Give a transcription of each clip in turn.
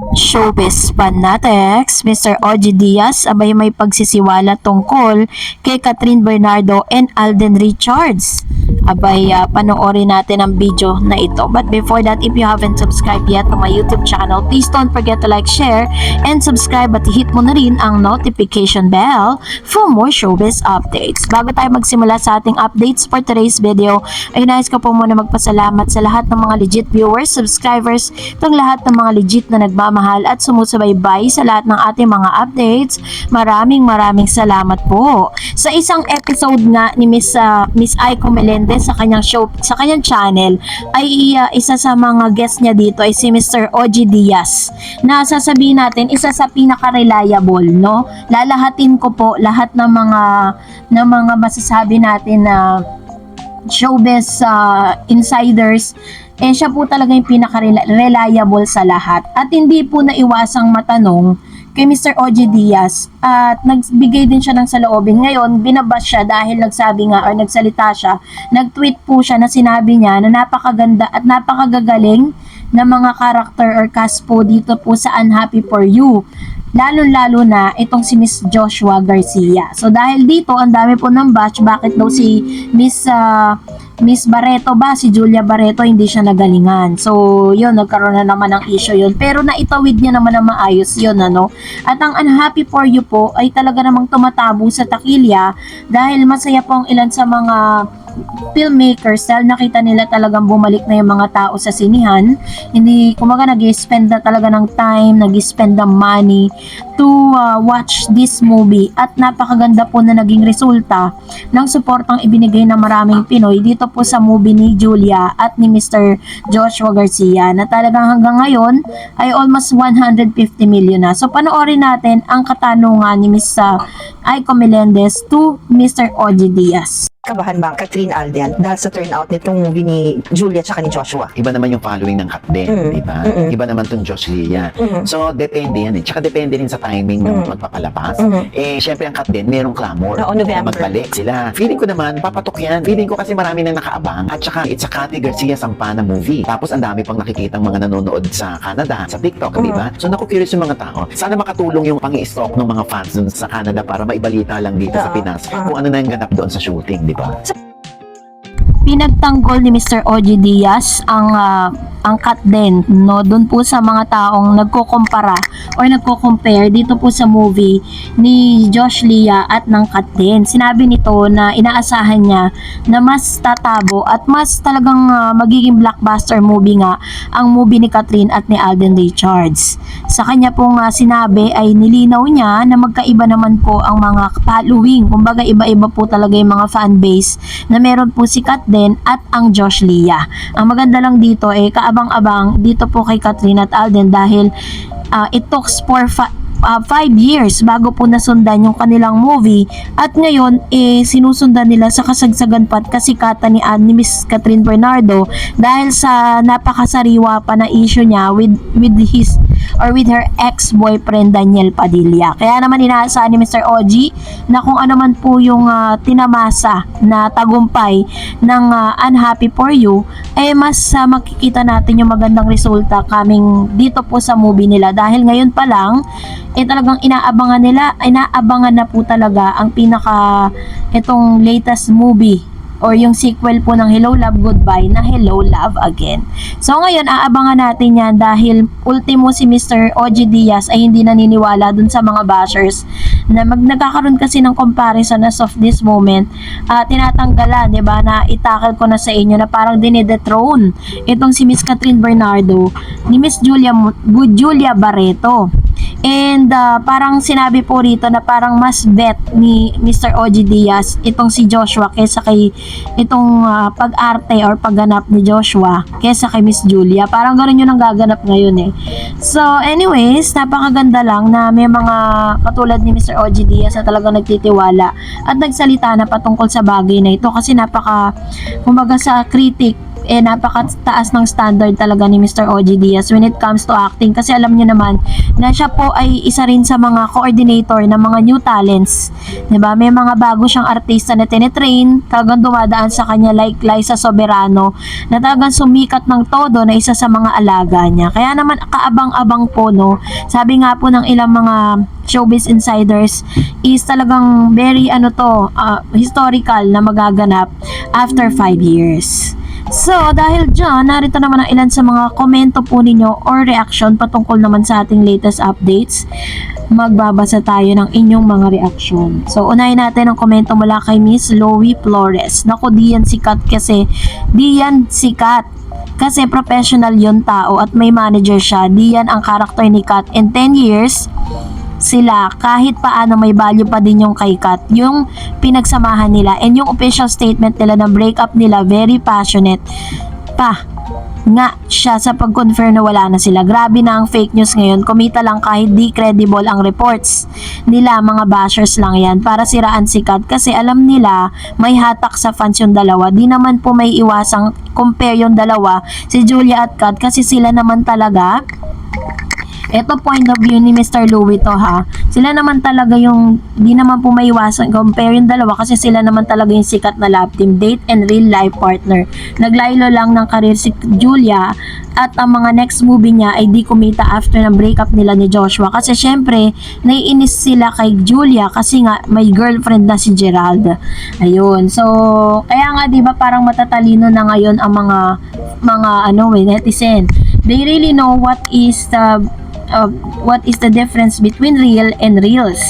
Showbiz Fanatics, Mr. OG Diaz abay may pagsisiwala tungkol kay Catherine Bernardo and Alden Richards. Abay, panoorin natin ang video na ito. But before that, if you haven't subscribed yet to my YouTube channel, please don't forget to like, share, and subscribe at hit mo na rin ang notification bell for more showbiz updates. Bago tayo magsimula sa ating updates for today's video, ay nais ko po muna magpasalamat sa lahat ng mga legit viewers, subscribers, itong lahat ng mga legit na nagmamahal at sumusubaybay sa lahat ng ating mga updates. Maraming salamat po. Sa isang episode nga ni Miss Aiko Melendez sa kanyang show, sa kanyang channel, ay isa sa mga guest niya dito ay si Mr. OG Diaz, na sasabihin natin isa sa pinaka-reliable, no? Lalahatin ko po lahat ng mga masasabi natin na showbiz insiders. Siya po talaga yung pinaka-reliable sa lahat. At hindi po naiwasang matanong kay Mr. OG Diaz at nagbigay din siya ng saloobin. Ngayon, binabas siya dahil nagsabi nga or nagsalita siya, nag-tweet po siya na sinabi niya na napakaganda at napakagagaling na mga character or cast po dito po sa Unhappy For You. Lalo-lalo na itong si Miss Joshua Garcia. So dahil dito, ang dami po ng batch, bakit daw si Miss Barreto ba, si Julia Barreto, hindi siya nagalingan. So, yun, nagkaroon na naman ng issue yun. Pero naitawid niya naman na maayos yun, ano. At ang Unhappy For You po ay talaga namang tumatabo sa takilya dahil masaya po ang ilan sa mga filmmakers dahil nakita nila talagang bumalik na yung mga tao sa sinihan. Hindi, kumaga nag-spend na talaga ng time, nag-spend ng money to watch this movie at napakaganda po na naging resulta ng suportang ibinigay ng maraming Pinoy dito po sa movie ni Julia at ni Mr. Joshua Garcia na talagang hanggang ngayon ay almost 150 million na. So panoorin natin ang katanungan ni Miss Aiko Melendez to Mr. OG Diaz. Kabahan ba Catherine Alden dahil sa turnout nitong movie ni Julia tsaka ni Joshua? Iba naman yung following ng Katden, di ba? Iba naman tong Josh Lia. So, depende yan eh. Tsaka depende rin sa timing ng magpapalabas. Syempre ang Katden, merong clamor na magbalik sila. Feeling ko naman, papatok yan. Feeling ko kasi marami nang nakaabang. At tsaka, it's a Cathy Garcia Sampana movie. Tapos, ang dami pang nakikitang mga nanonood sa Canada, sa TikTok, di ba? So, naku-curious yung mga tao. Sana makatulong yung pang-i-stalk ng mga fans dun sa Canada para maibalita lang dito sa Pinas kung ano na yung ganap doon sa shooting, di ba? Pinagtanggol ni Mr. OG Diaz ang Katden, no, doon po sa mga taong nagkukumpara or nagko-compare dito po sa movie ni Josh Lia at ng Katden. Sinabi nito na inaasahan niya na mas tatabo at mas talagang magiging blockbuster movie nga ang movie ni Catherine at ni Alden Richards. Sa kanya pong sinabi ay nilinaw niya na magkaiba naman po ang mga following. Kumbaga iba-iba po talaga yung mga fanbase na meron po si Katden at ang Josh Lia. Ang maganda lang dito kaabang-abang dito po kay Catherine at Alden dahil it took for 5 years bago po nasundan yung kanilang movie at ngayon sinusundan nila sa kasagsagan pa at kasikatan ni Miss Catherine Bernardo dahil sa napakasariwa pa na issue niya with her ex-boyfriend Daniel Padilla. Kaya naman inaasahan ni Mr. OG na kung ano man po yung tinamasa na tagumpay ng Unhappy For You mas makikita natin yung magandang resulta coming dito po sa movie nila dahil ngayon pa lang talagang inaabangan na po talaga ang itong latest movie or yung sequel po ng Hello Love Goodbye na Hello Love Again. So ngayon aabangan natin yan dahil ultimo si Mr. OG Diaz ay hindi naniniwala dun sa mga bashers na nagkakaroon kasi ng comparison as of this moment. Tinatanggalan, di ba, na itakal ko na sa inyo na parang dinidethrone itong si Miss Catherine Bernardo ni Miss Julia Barreto. And parang sinabi po rito na parang mas bet ni Mr. OG Diaz itong si Joshua kaysa kay itong pag-arte or pagganap ni Joshua kaysa kay Miss Julia. Parang ganoon yung nanggaganap ngayon So anyways, napakaganda lang na may mga katulad ni Mr. OG Diaz na talagang nagtitiwala at nagsalita na patungkol sa bagay na ito kasi kumbaga sa critic napakataas ng standard talaga ni Mr. OG Diaz when it comes to acting, kasi alam niyo naman na siya po ay isa rin sa mga coordinator ng mga new talents, 'di ba? May mga bago siyang artista na tinetrain, talagang dumadaan sa kanya like Liza Soberano na talagang sumikat ng todo na isa sa mga alaga niya. Kaya naman kaabang-abang po, no. Sabi nga po ng ilang mga showbiz insiders is talagang very historical na magaganap after 5 years. So, dahil dyan, narito naman ang ilan sa mga komento po ninyo or reaction patungkol naman sa ating latest updates. Magbabasa tayo ng inyong mga reaction. So, unahin natin ang komento mula kay Miss Loie Flores. Naku, di yan sikat kasi. Di yan sikat. Kasi professional yon tao at may manager siya. Di yan ang karakter ni Kat. In 10 years, sila kahit paano may value pa din yung kay Kat, yung pinagsamahan nila, and yung official statement nila na breakup nila, very passionate pa nga siya sa pag-confirm na wala na sila. Grabe na ang fake news ngayon, kumita lang kahit di credible ang reports nila, mga bashers lang yan para siraan si Kat kasi alam nila may hatak sa fans yung dalawa. Di naman po may iwasang compare yung dalawa, si Julia at Kat, kasi sila naman talaga, ito point of view ni Mr. Louie to ha. Sila naman talaga yung, di naman po maiwasan compare yung dalawa kasi sila naman talaga yung sikat na love team, date and real life partner. Naglaylo lang ng career si Julia at ang mga next movie niya ay di kumita after ng breakup nila ni Joshua kasi syempre naiinis sila kay Julia kasi nga may girlfriend na si Gerald. Ayun. So, kaya nga di ba parang matatalino na ngayon ang mga netizen. They really know what is the difference between real and reels.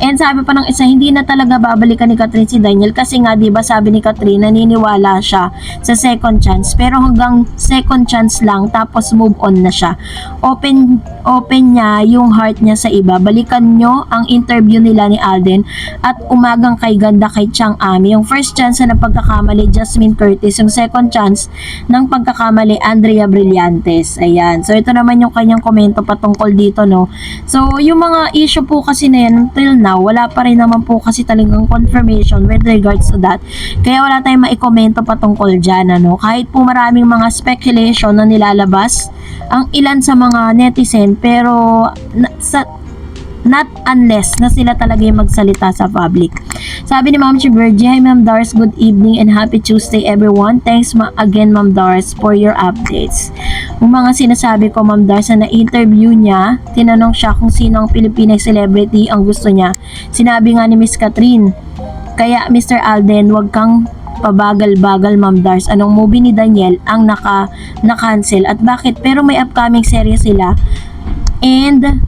And sabi pa ng isa, hindi na talaga babalikan ni Catherine si Daniel kasi nga 'di ba sabi ni Catherine naniniwala siya sa second chance, pero hanggang second chance lang tapos move on na siya. Open niya yung heart niya sa iba. Balikan nyo ang interview nila ni Alden at umagang kay ganda kay Chang Ami. Yung first chance na pagkakamali Jasmine Curtis, yung second chance ng pagkakamali Andrea Brillantes. Ayan. So ito naman yung kanyang komento patungkol dito, no. So yung mga issue po kasi na yan until now, wala pa rin naman po kasi talagang confirmation with regards to that. Kaya wala tayong maikomento patungkol dyan, ano. Kahit po maraming mga speculation na nilalabas ang ilan sa mga netizen, pero not unless na sila talaga yung magsalita sa public. Sabi ni Ma'am Chibergy, hi Ma'am Dars, good evening and happy Tuesday everyone. Thanks again Ma'am Dars for your updates. Yung mga sinasabi ko Ma'am Dars na na-interview niya, tinanong siya kung sino ang Filipino celebrity ang gusto niya. Sinabi nga ni Miss Catherine, kaya Mr. Alden, wag kang pabagal-bagal Ma'am Dars. Anong movie ni Daniel ang na-cancel at bakit? Pero may upcoming series sila. And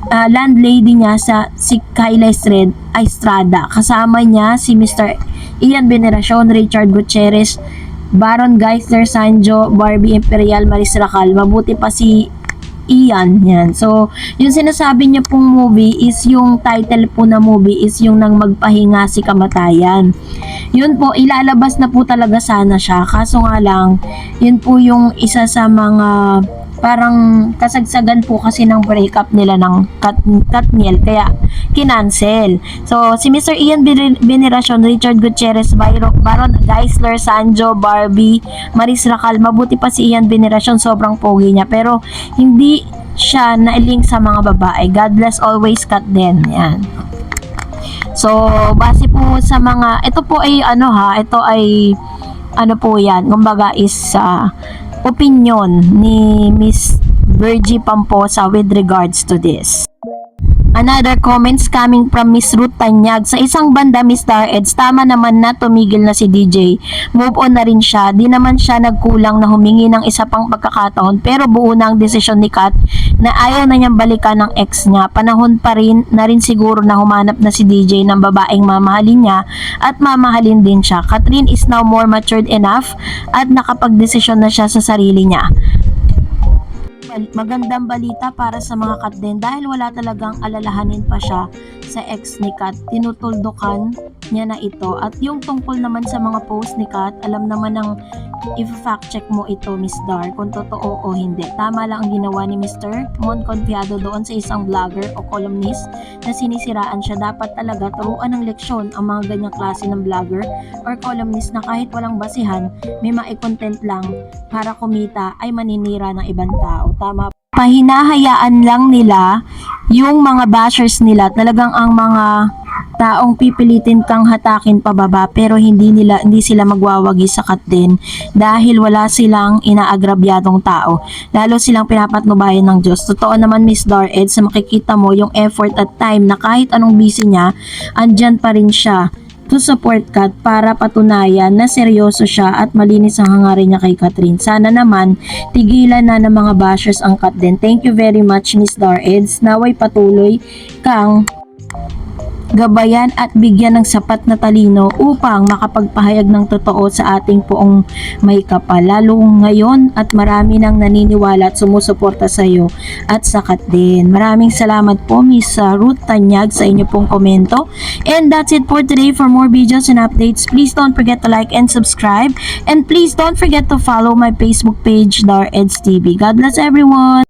landlady niya si Kyla Estrada. Kasama niya si Mr. Ian Veneracion, Richard Gutierrez, Baron Geisler Sanjo, Barbie Imperial, Maris Racal. Mabuti pa si Ian. Yan. So, yung sinasabi niya pong movie is yung title po na movie is yung Nang Magpahinga si Kamatayan. Yun po, ilalabas na po talaga sana siya. Kaso nga lang, yun po yung isa sa mga parang kasagsagan po kasi ng breakup nila ng Katniel, kaya kinancel. So, si Mr. Ian Veneracion, Richard Gutierrez, Baron Geisler, Sanjo, Barbie, Maris Racal, mabuti pa si Ian Veneracion, sobrang pogi niya, pero hindi siya na-link sa mga babae. God bless always Kat din. Yan. So, base po sa mga, ito po ay ito ay po yan, kumbaga is opinion ni Miss Virgie Pamposa with regards to this. Another comments coming from Miss Ruth Tanyag. Sa isang banda, Miss Dareds, tama naman na tumigil na si DJ. Move on na rin siya. Di naman siya nagkulang na humingi ng isa pang pagkakataon, pero buo na ang desisyon ni Kat na ayaw na niyang balikan ng ex niya. Panahon pa rin na rin siguro na humanap na si DJ ng babaeng mamahalin niya at mamahalin din siya. Catherine is now more matured enough at nakapagdesisyon na siya sa sarili niya. Magandang balita para sa mga Kat din dahil wala talagang alalahanin pa siya sa ex ni Kat. Tinutuldukan niya na ito. At yung tungkol naman sa mga post ni Kat, alam naman ng i-fact check mo ito, Miss Dar, kung totoo o hindi. Tama lang ang ginawa ni Mr. Mon Confiado doon sa isang vlogger o columnist na sinisiraan siya. Dapat talaga turuan ng leksyon ang mga ganyang klase ng vlogger or columnist na kahit walang basihan, may mai-content lang para kumita ay maninira ng ibang tao. Tama. Pahinahayaan lang nila yung mga bashers nila, talagang ang mga taong pipilitin kang hatakin pababa pero hindi sila magwawagi sakat din dahil wala silang inaagrabyadong tao, lalo silang pinapatnubayan ng Diyos. Totoo naman, Miss Dar Ed, sa makikita mo yung effort at time na kahit anong busy niya, andyan pa rin siya to support Kat para patunayan na seryoso siya at malinis ang hangarin niya kay Catherine. Sana naman tigilan na ng mga bashers ang Kat din. Thank you very much, Miss Dar Eds. Naway patuloy kang gabayan at bigyan ng sapat na talino upang makapagpahayag ng totoo sa ating poong may kapal, lalo ngayon at marami nang naniniwala at sumusuporta sa iyo at sakat din. Maraming salamat po, Miss Ruth Tanyag, sa inyo pong komento. And that's it for today. For more videos and updates, please don't forget to like and subscribe, and please don't forget to follow my Facebook page, Dar Eds TV. God bless everyone!